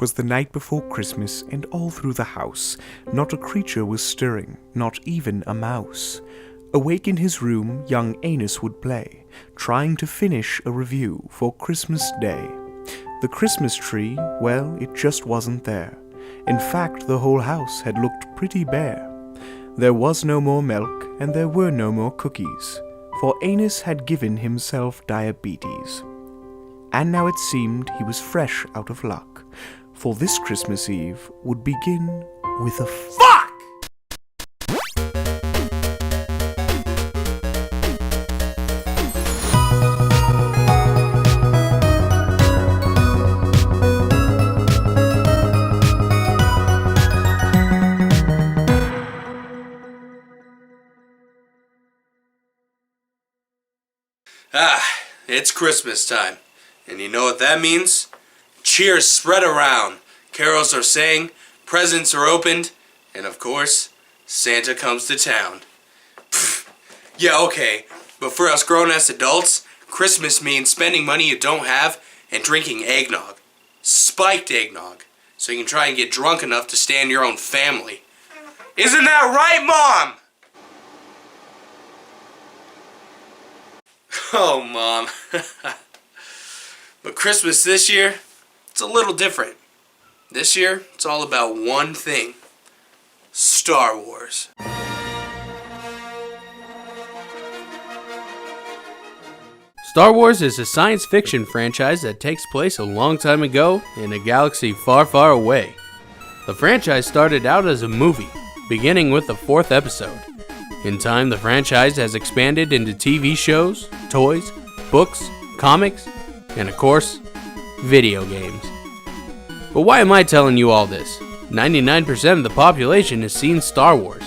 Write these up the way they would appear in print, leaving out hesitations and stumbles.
'Twas the night before Christmas, and all through the house not a creature was stirring, not even a mouse. Awake in his room, young Anus would play, trying to finish a review for Christmas Day. The Christmas tree, well, it just wasn't there. In fact, the whole house had looked pretty bare. There was no more milk, and there were no more cookies, for Anus had given himself diabetes. And now it seemed he was fresh out of luck, for this Christmas Eve would begin with a fuck! It's Christmas time. And you know what that means? Cheers spread around, carols are sang, presents are opened, and of course, Santa comes to town. Yeah, okay, but for us grown-ass adults, Christmas means spending money you don't have and drinking eggnog. Spiked eggnog. So you can try and get drunk enough to stand your own family. Isn't that right, Mom? Oh, Mom. But Christmas this year, it's a little different. This year, it's all about one thing. Star Wars. Star Wars is a science fiction franchise that takes place a long time ago in a galaxy far, far away. The franchise started out as a movie, beginning with the 4th episode. In time, the franchise has expanded into TV shows, toys, books, comics, and of course, video games. But why am I telling you all this? 99% of the population has seen Star Wars.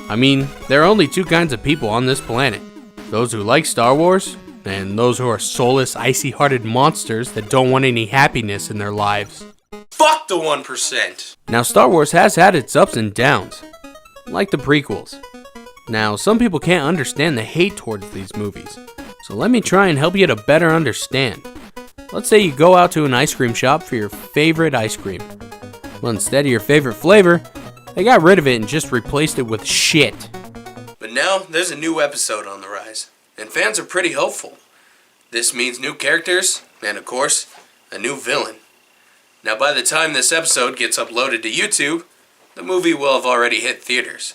I mean, there are only two kinds of people on this planet. Those who like Star Wars, and those who are soulless, icy-hearted monsters that don't want any happiness in their lives. Fuck the 1%! Now, Star Wars has had its ups and downs, like the prequels. Now, some people can't understand the hate towards these movies, so let me try and help you to better understand. Let's say you go out to an ice cream shop for your favorite ice cream. Well, instead of your favorite flavor, they got rid of it and just replaced it with shit. But now, there's a new episode on the rise, and fans are pretty hopeful. This means new characters, and of course, a new villain. Now, by the time this episode gets uploaded to YouTube, the movie will have already hit theaters.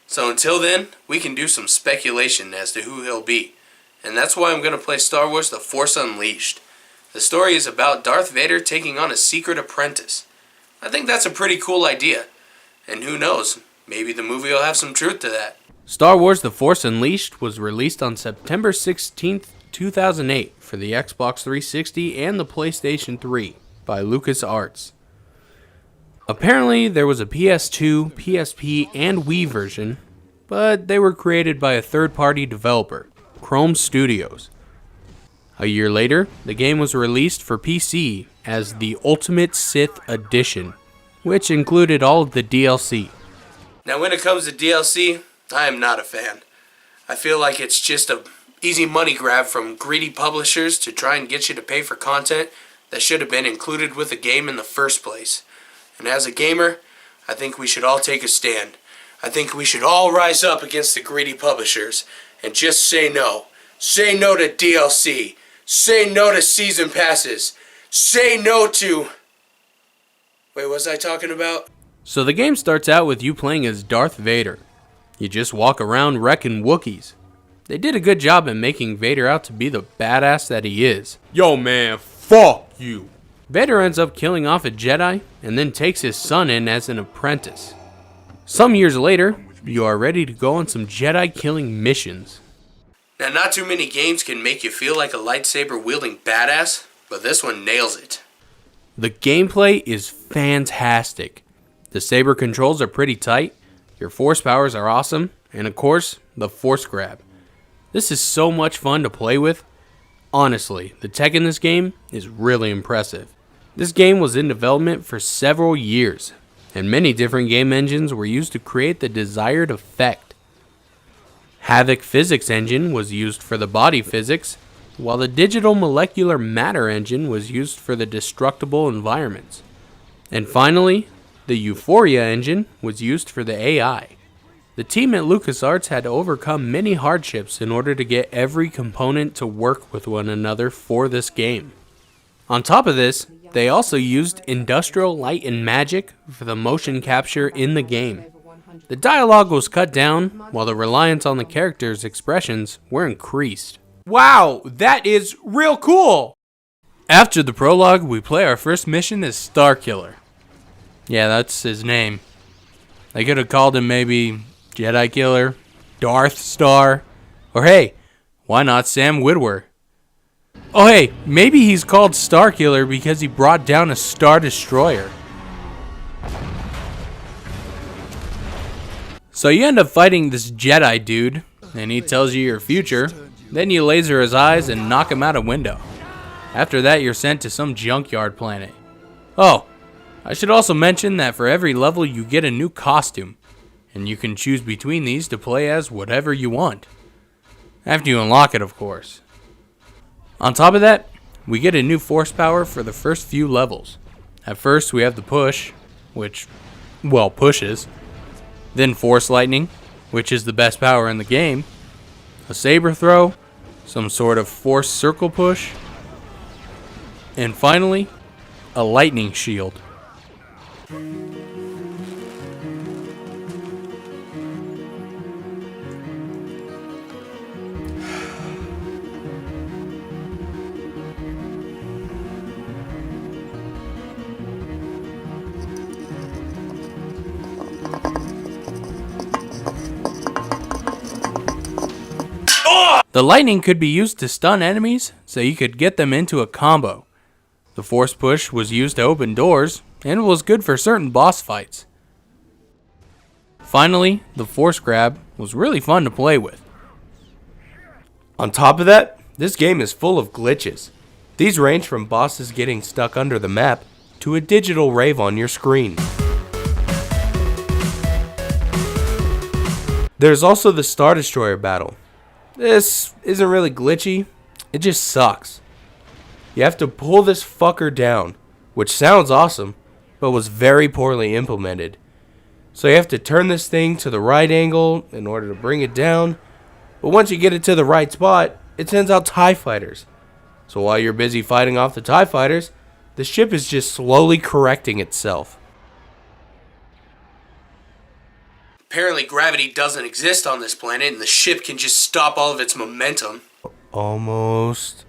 So until then, we can do some speculation as to who he'll be. And that's why I'm going to play Star Wars The Force Unleashed. The story is about Darth Vader taking on a secret apprentice. I think that's a pretty cool idea. And who knows, maybe the movie will have some truth to that. Star Wars The Force Unleashed was released on September 16th, 2008 for the Xbox 360 and the PlayStation 3 by LucasArts. Apparently, there was a PS2, PSP, and Wii version, but they were created by a third-party developer, Chrome Studios. A year later, the game was released for PC as the Ultimate Sith Edition, which included all of the DLC. Now, when it comes to DLC, I am not a fan. I feel like it's just an easy money grab from greedy publishers to try and get you to pay for content that should have been included with the game in the first place. And as a gamer, I think we should all take a stand. I think we should all rise up against the greedy publishers and just say no. Say no to DLC. Say no to season passes. Say no to... Wait, what was I talking about? So the game starts out with you playing as Darth Vader. You just walk around wrecking Wookiees. They did a good job in making Vader out to be the badass that he is. Yo man, fuck you! Vader ends up killing off a Jedi and then takes his son in as an apprentice. Some years later, you are ready to go on some Jedi killing missions. Now, not too many games can make you feel like a lightsaber wielding badass, but this one nails it. The gameplay is fantastic. The saber controls are pretty tight, your force powers are awesome, and of course, the force grab. This is so much fun to play with. Honestly, the tech in this game is really impressive. This game was in development for several years, and many different game engines were used to create the desired effect. Havoc Physics Engine was used for the body physics, while the Digital Molecular Matter Engine was used for the destructible environments. And finally, the Euphoria engine was used for the AI. The team at LucasArts had to overcome many hardships in order to get every component to work with one another for this game. On top of this, they also used Industrial Light and Magic for the motion capture in the game. The dialogue was cut down, while the reliance on the characters' expressions were increased. Wow, that is real cool! After the prologue, we play our first mission as Starkiller. Yeah, that's his name. They could have called him maybe Jedi Killer, Darth Star, or hey, why not Sam Witwer? Oh hey, maybe he's called Starkiller because he brought down a Star Destroyer. So you end up fighting this Jedi dude, and he tells you your future, then you laser his eyes and knock him out a window. After that, you're sent to some junkyard planet. Oh, I should also mention that for every level you get a new costume, and you can choose between these to play as whatever you want. After you unlock it, of course. On top of that, we get a new force power for the first few levels. At first, we have the push, which, well, pushes. Then force lightning, which is the best power in the game. A saber throw, some sort of force circle push. And finally, a lightning shield. The lightning could be used to stun enemies, so you could get them into a combo. The force push was used to open doors, and was good for certain boss fights. Finally, the force grab was really fun to play with. On top of that, this game is full of glitches. These range from bosses getting stuck under the map to a digital rave on your screen. There's also the Star Destroyer battle. This isn't really glitchy, it just sucks. You have to pull this fucker down, which sounds awesome, but was very poorly implemented. So you have to turn this thing to the right angle in order to bring it down, but once you get it to the right spot, it sends out TIE fighters. So while you're busy fighting off the TIE fighters, the ship is just slowly correcting itself. Apparently gravity doesn't exist on this planet and the ship can just stop all of its momentum. Almost.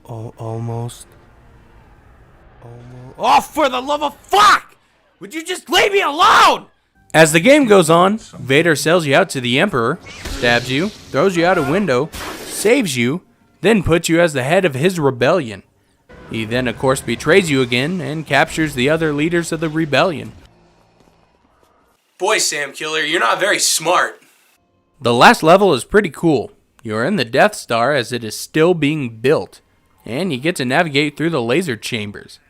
Almost. Oh, for the love of fuck! Would you just leave me alone? As the game goes on, Vader sells you out to the Emperor, stabs you, throws you out a window, saves you, then puts you as the head of his rebellion. He then, of course, betrays you again and captures the other leaders of the rebellion. Boy, Sam Killer, you're not very smart. The last level is pretty cool. You're in the Death Star as it is still being built, and you get to navigate through the laser chambers.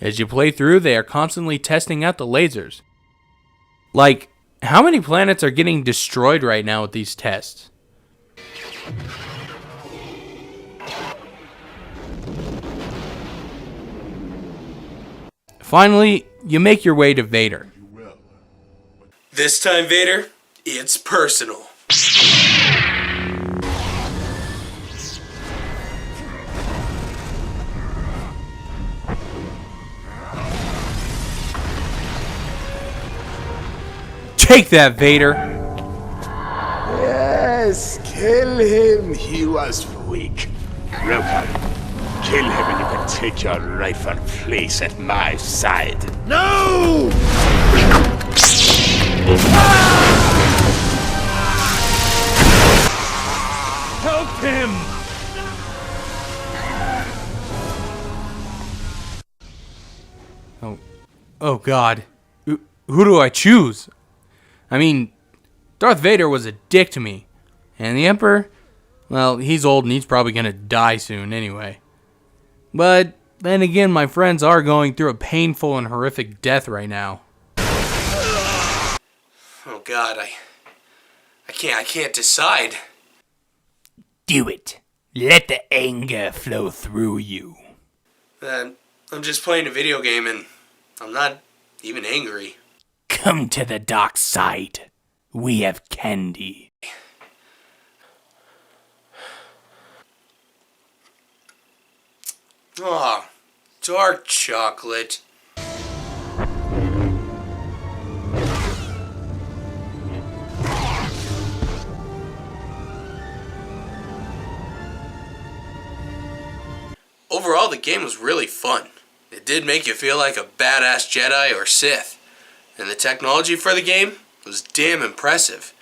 As you play through, they are constantly testing out the lasers. Like, how many planets are getting destroyed right now with these tests? Finally, you make your way to Vader. This time, Vader, it's personal. Take that, Vader! Yes, kill him. He was weak. Broken. Kill him and you can take your rightful place at my side. No! Help him! Oh God. Who do I choose? I mean, Darth Vader was a dick to me. And the Emperor? Well, he's old and he's probably gonna die soon anyway. But then again, my friends are going through a painful and horrific death right now. Oh God, I can't decide. Do it. Let the anger flow through you. I'm just playing a video game and I'm not even angry. Come to the dark side. We have candy. Aw, dark chocolate. Overall, the game was really fun. It did make you feel like a badass Jedi or Sith. And the technology for the game was damn impressive.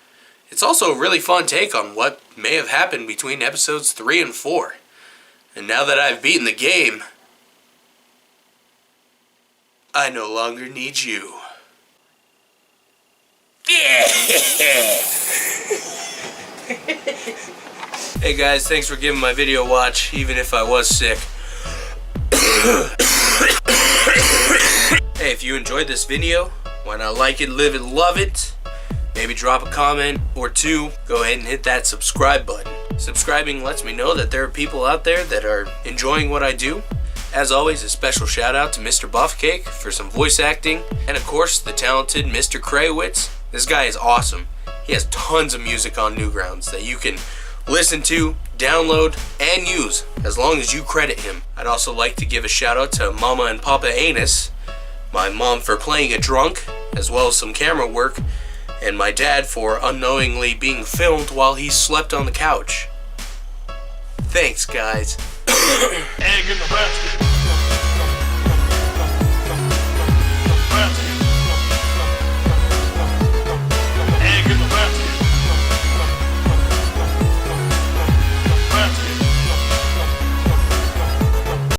It's also a really fun take on what may have happened between episodes 3 and 4. And now that I've beaten the game, I no longer need you. Hey guys, thanks for giving my video a watch, even if I was sick. Hey, if you enjoyed this video, why not like it, live it, love it? Maybe drop a comment or two. Go ahead and hit that subscribe button. Subscribing lets me know that there are people out there that are enjoying what I do. As always, a special shout out to Mr. Buffcake for some voice acting, and of course the talented Mr. Kraywitz. This guy is awesome. He has tons of music on Newgrounds that you can listen to, download, and use as long as you credit him. I'd also like to give a shout out to Momma and Pappa Anus, my mom for playing a drunk, as well as some camera work, and my dad for unknowingly being filmed while he slept on the couch. Thanks, guys. Egg in the basket.